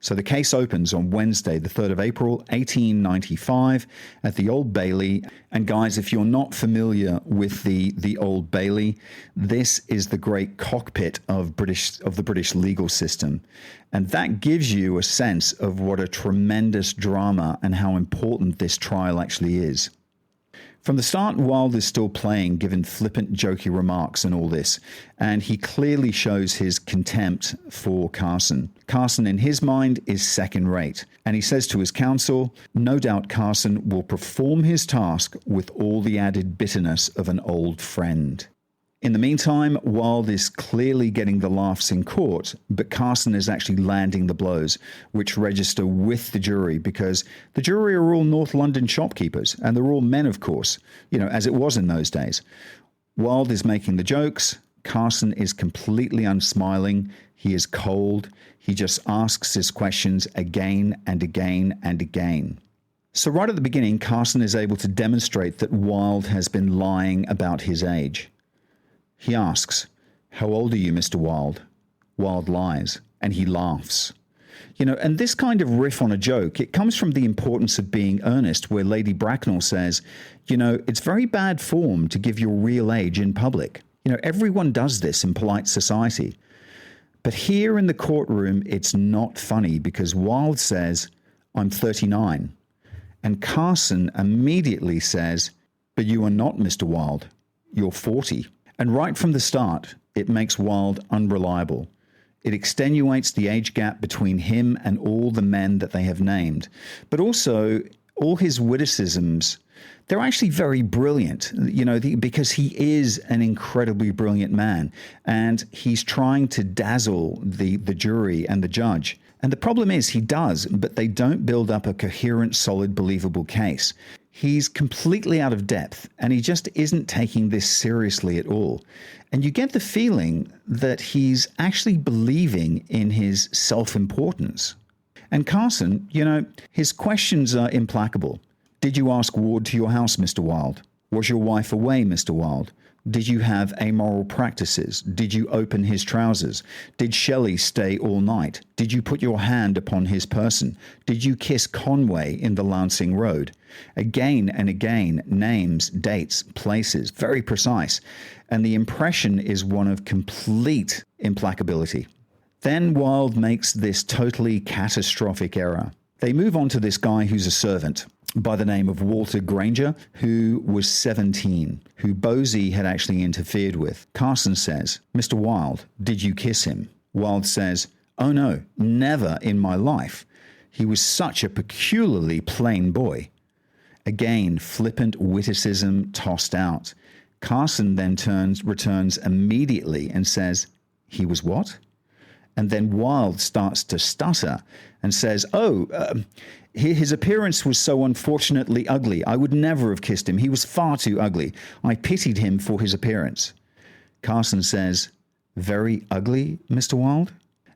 So the case opens on Wednesday, the 3rd of April, 1895 at the Old Bailey. And guys, if you're not familiar with the Old Bailey, this is the great cockpit of the British legal system. And that gives you a sense of what a tremendous drama and how important this trial actually is. From the start, Wilde is still playing, given flippant, jokey remarks and all this, and he clearly shows his contempt for Carson. Carson, in his mind, is second-rate, and he says to his counsel, no doubt Carson will perform his task with all the added bitterness of an old friend. In the meantime, Wilde is clearly getting the laughs in court, but Carson is actually landing the blows, which register with the jury, because the jury are all North London shopkeepers, and they're all men, of course, as it was in those days. Wilde is making the jokes. Carson is completely unsmiling. He is cold. He just asks his questions again and again and again. So right at the beginning, Carson is able to demonstrate that Wilde has been lying about his age. He asks, how old are you, Mr. Wilde? Wilde lies, and he laughs. And this kind of riff on a joke, it comes from the importance of being earnest, where Lady Bracknell says, it's very bad form to give your real age in public. Everyone does this in polite society. But here in the courtroom, it's not funny because Wilde says, I'm 39. And Carson immediately says, but you are not, Mr. Wilde. You're 40. And right from the start, it makes Wilde unreliable. It extenuates the age gap between him and all the men that they have named. But also, all his witticisms, they're actually very brilliant, because he is an incredibly brilliant man. And he's trying to dazzle the jury and the judge. And the problem is he does, but they don't build up a coherent, solid, believable case. He's completely out of depth, and he just isn't taking this seriously at all. And you get the feeling that he's actually believing in his self-importance. And Carson, his questions are implacable. Did you ask Ward to your house, Mr. Wilde? Was your wife away, Mr. Wilde? Did you have amoral practices? Did you open his trousers? Did Shelley stay all night? Did you put your hand upon his person? Did you kiss Conway in the Lancing Road? Again and again, names, dates, places, very precise. And the impression is one of complete implacability. Then Wilde makes this totally catastrophic error. They move on to this guy who's a servant by the name of Walter Granger, who was 17, who Bosie had actually interfered with. Carson says, Mr. Wilde, did you kiss him? Wilde says, oh no, never in my life. He was such a peculiarly plain boy. Again, flippant witticism tossed out. Carson then returns immediately and says, he was what? And then Wilde starts to stutter and says, his appearance was so unfortunately ugly. I would never have kissed him. He was far too ugly. I pitied him for his appearance. Carson says, very ugly, Mr. Wilde?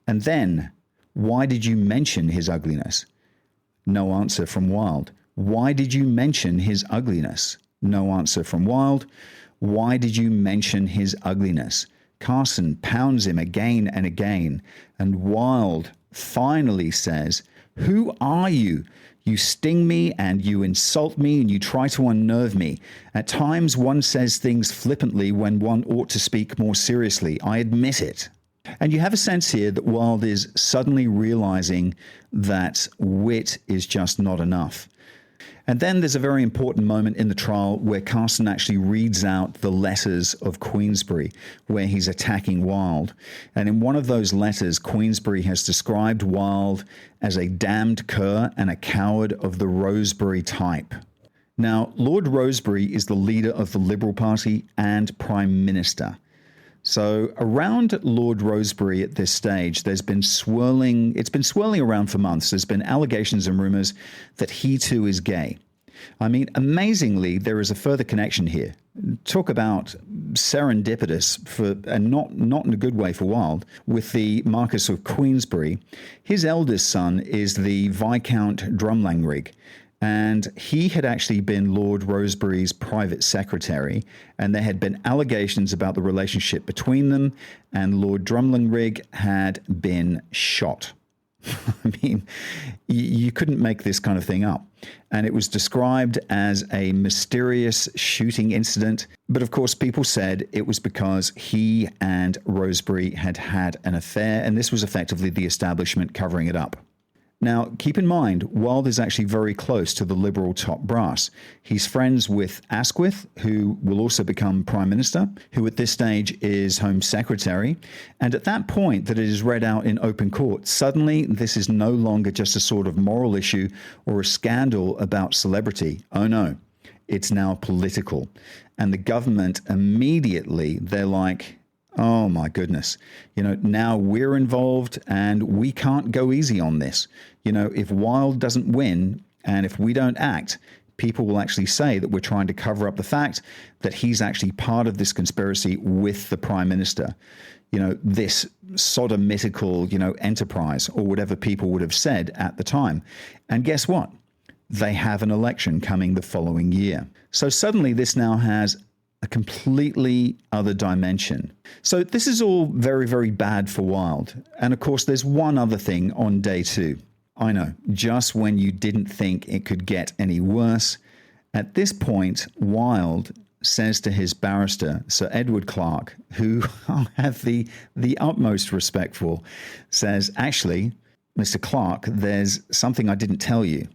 And then, why did you mention his ugliness? No answer from Wilde. Why did you mention his ugliness? No answer from Wilde. Why did you mention his ugliness? Carson pounds him again and again, and Wilde finally says, who are you? You sting me and you insult me and you try to unnerve me. At times one says things flippantly when one ought to speak more seriously. I admit it. And you have a sense here that Wilde is suddenly realizing that wit is just not enough. And then there's a very important moment in the trial where Carson actually reads out the letters of Queensberry, where he's attacking Wilde. And in one of those letters, Queensberry has described Wilde as a damned cur and a coward of the Rosebery type. Now, Lord Rosebery is the leader of the Liberal Party and Prime Minister. So around Lord Rosebery at this stage, it's been swirling around for months. There's been allegations and rumors that he too is gay. I mean, amazingly, there is a further connection here. Talk about serendipitous, and not in a good way for Wilde, with the Marquis of Queensberry. His eldest son is the Viscount Drumlanrig. And he had actually been Lord Rosebery's private secretary, and there had been allegations about the relationship between them, and Lord Drumlanrig had been shot. I mean, you couldn't make this kind of thing up. And it was described as a mysterious shooting incident. But of course, people said it was because he and Rosebery had had an affair, and this was effectively the establishment covering it up. Now, keep in mind, Wilde is actually very close to the Liberal top brass. He's friends with Asquith, who will also become Prime Minister, who at this stage is Home Secretary. And at that point that it is read out in open court, suddenly this is no longer just a sort of moral issue or a scandal about celebrity. Oh no, it's now political. And the government immediately, they're like, oh my goodness, now we're involved and we can't go easy on this. If Wilde doesn't win and if we don't act, people will actually say that we're trying to cover up the fact that he's actually part of this conspiracy with the Prime Minister. This sodomitical, enterprise, or whatever people would have said at the time. And guess what? They have an election coming the following year. So suddenly this now has a completely other dimension. So this is all very, very bad for Wilde. And of course, there's one other thing on day two. I know, just when you didn't think it could get any worse, at this point, Wilde says to his barrister, Sir Edward Clarke, who I have the utmost respect for, says, actually, Mr. Clarke, there's something I didn't tell you.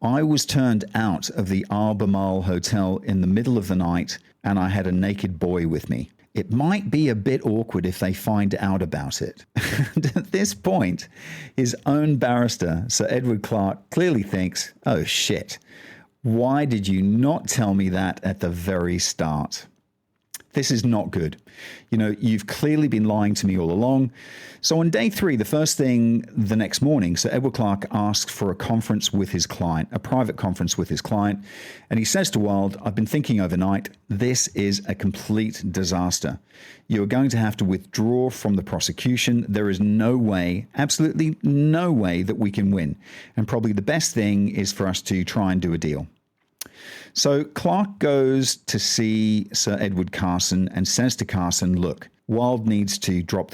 I was turned out of the Albemarle Hotel in the middle of the night, and I had a naked boy with me. It might be a bit awkward if they find out about it. And at this point, his own barrister, Sir Edward Clarke, clearly thinks, oh shit, why did you not tell me that at the very start? This is not good. You know, you've clearly been lying to me all along. So on day 3, the first thing the next morning, Sir Edward Clarke asked for a conference with his client, a private conference with his client. And he says to Wilde, I've been thinking overnight, this is a complete disaster. You're going to have to withdraw from the prosecution. There is no way, absolutely no way that we can win. And probably the best thing is for us to try and do a deal. So Clarke goes to see Sir Edward Carson and says to Carson, look, Wilde wants to drop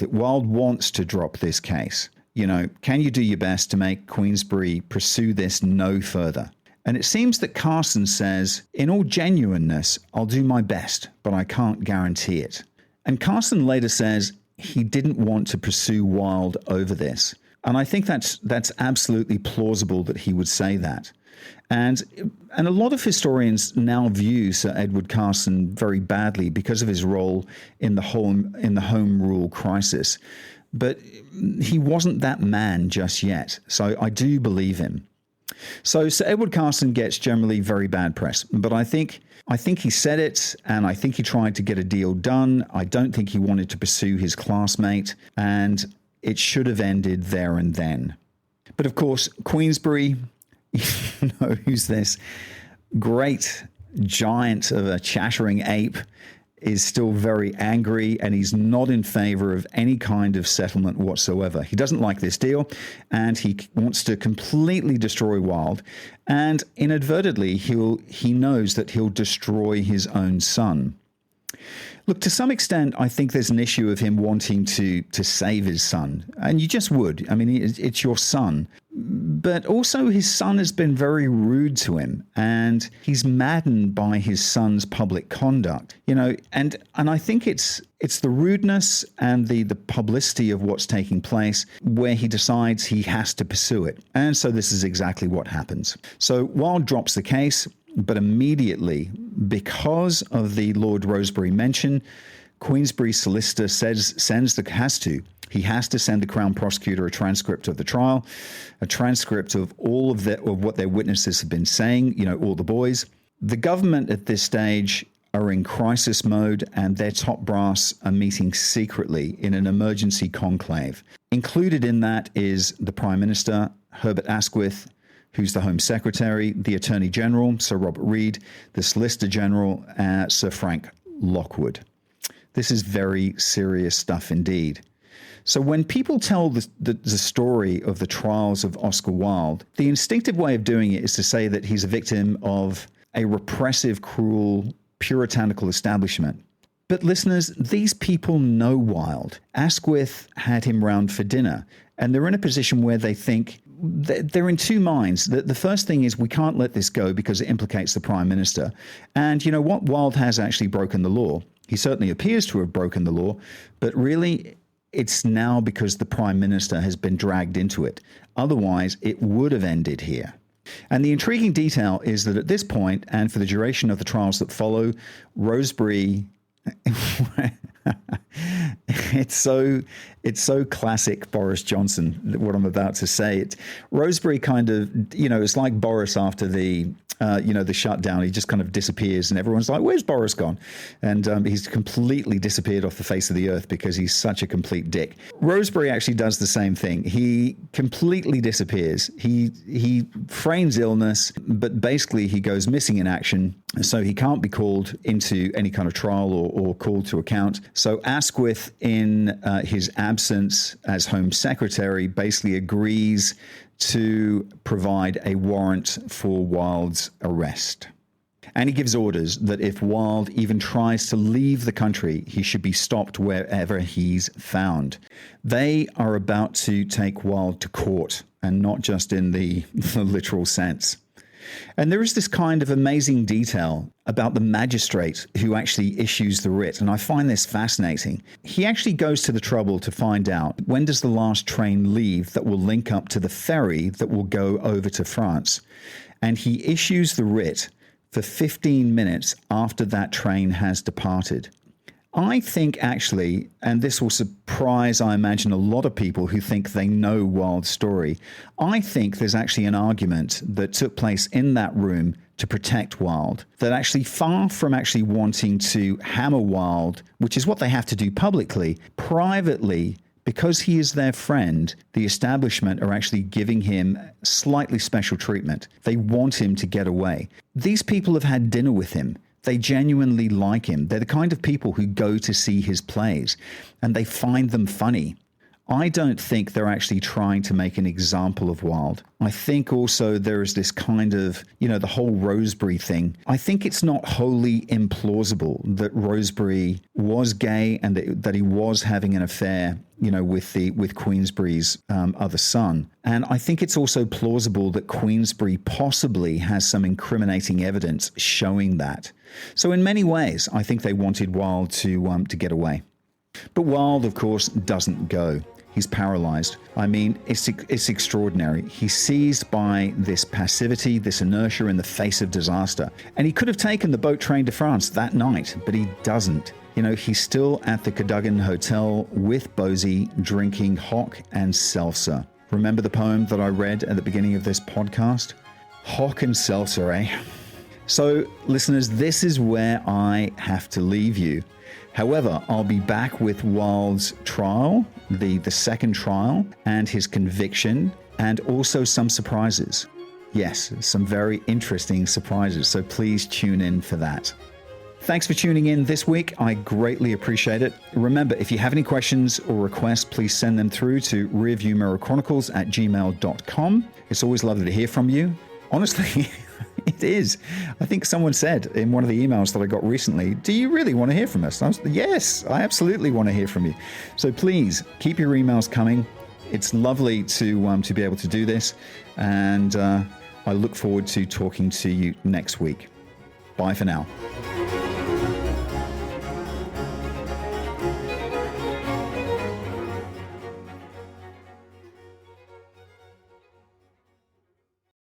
this case. You know, can you do your best to make Queensberry pursue this no further? And it seems that Carson says, in all genuineness, I'll do my best, but I can't guarantee it. And Carson later says he didn't want to pursue Wilde over this. And I think that's absolutely plausible that he would say that. And a lot of historians now view Sir Edward Carson very badly because of his role in the Home Rule crisis. But he wasn't that man just yet. So I do believe him. So Sir Edward Carson gets generally very bad press. But I think he said it, and I think he tried to get a deal done. I don't think he wanted to pursue his classmate, and it should have ended there and then. But of course, Queensberry, you know, who's this great giant of a chattering ape, is still very angry, and he's not in favor of any kind of settlement whatsoever. He doesn't like this deal, and he wants to completely destroy Wilde, and inadvertently he knows that he'll destroy his own son. Look, to some extent, I think there's an issue of him wanting to save his son. And you just would. I mean, it's your son. But also his son has been very rude to him, and he's maddened by his son's public conduct. You know, and I think it's the rudeness and the publicity of what's taking place where he decides he has to pursue it. And so this is exactly what happens. So Wilde drops the case, but immediately, because of the Lord Rosebery mention, Queensberry's solicitor he has to send the Crown Prosecutor a transcript of the trial, a transcript of all of what their witnesses have been saying, you know, all the boys. The government at this stage are in crisis mode, and their top brass are meeting secretly in an emergency conclave. Included in that is the Prime Minister, Herbert Asquith, who's the Home Secretary, the Attorney General, Sir Robert Reid, the Solicitor General, Sir Frank Lockwood. This is very serious stuff indeed. So when people tell the story of the trials of Oscar Wilde, the instinctive way of doing it is to say that he's a victim of a repressive, cruel, puritanical establishment. But listeners, these people know Wilde. Asquith had him round for dinner, and they're in a position where they think they're in two minds. The first thing is we can't let this go because it implicates the Prime Minister. And you know what? Wilde has actually broken the law. He certainly appears to have broken the law, but really it's now because the Prime Minister has been dragged into it. Otherwise, it would have ended here. And the intriguing detail is that at this point, and for the duration of the trials that follow, Rosebery it's so classic Boris Johnson, what I'm about to say. Rosebery kind of, you know, it's like Boris after the shutdown. He just kind of disappears, and everyone's like, where's Boris gone? And he's completely disappeared off the face of the earth because he's such a complete dick. Rosebery actually does the same thing. He completely disappears. He feigns illness, but basically he goes missing in action, so he can't be called into any kind of trial or called to account. So Asquith, in his absence as Home Secretary, basically agrees to provide a warrant for Wilde's arrest. And he gives orders that if Wilde even tries to leave the country, he should be stopped wherever he's found. They are about to take Wilde to court, and not just in the literal sense. And there is this kind of amazing detail about the magistrate who actually issues the writ, and I find this fascinating. He actually goes to the trouble to find out when does the last train leave that will link up to the ferry that will go over to France. And he issues the writ for 15 minutes after that train has departed. I think actually, and this will surprise, I imagine, a lot of people who think they know Wilde's story, I think there's actually an argument that took place in that room to protect Wilde, that actually far from actually wanting to hammer Wilde, which is what they have to do publicly, privately, because he is their friend, the establishment are actually giving him slightly special treatment. They want him to get away. These people have had dinner with him. They genuinely like him. They're the kind of people who go to see his plays, and they find them funny. I don't think they're actually trying to make an example of Wilde. I think also there is this kind of, the whole Rosebery thing. I think it's not wholly implausible that Rosebery was gay and that he was having an affair, with Queensberry's other son. And I think it's also plausible that Queensberry possibly has some incriminating evidence showing that. So in many ways, I think they wanted Wilde to get away. But Wilde, of course, doesn't go. He's paralyzed. I mean, it's extraordinary. He's seized by this passivity, this inertia in the face of disaster. And he could have taken the boat train to France that night, but he doesn't. He's still at the Cadogan Hotel with Bosie, drinking hock and seltzer. Remember the poem that I read at the beginning of this podcast? Hock and seltzer, eh? So, listeners, this is where I have to leave you. However, I'll be back with Wilde's trial, the second trial, and his conviction, and also some surprises. Yes, some very interesting surprises, so please tune in for that. Thanks for tuning in this week. I greatly appreciate it. Remember, if you have any questions or requests, please send them through to rearviewmirrorchronicles@gmail.com. It's always lovely to hear from you. Honestly, it is. I think someone said in one of the emails that I got recently, do you really want to hear from us? Yes, I absolutely want to hear from you. So please keep your emails coming. It's lovely to be able to do this. And I look forward to talking to you next week. Bye for now.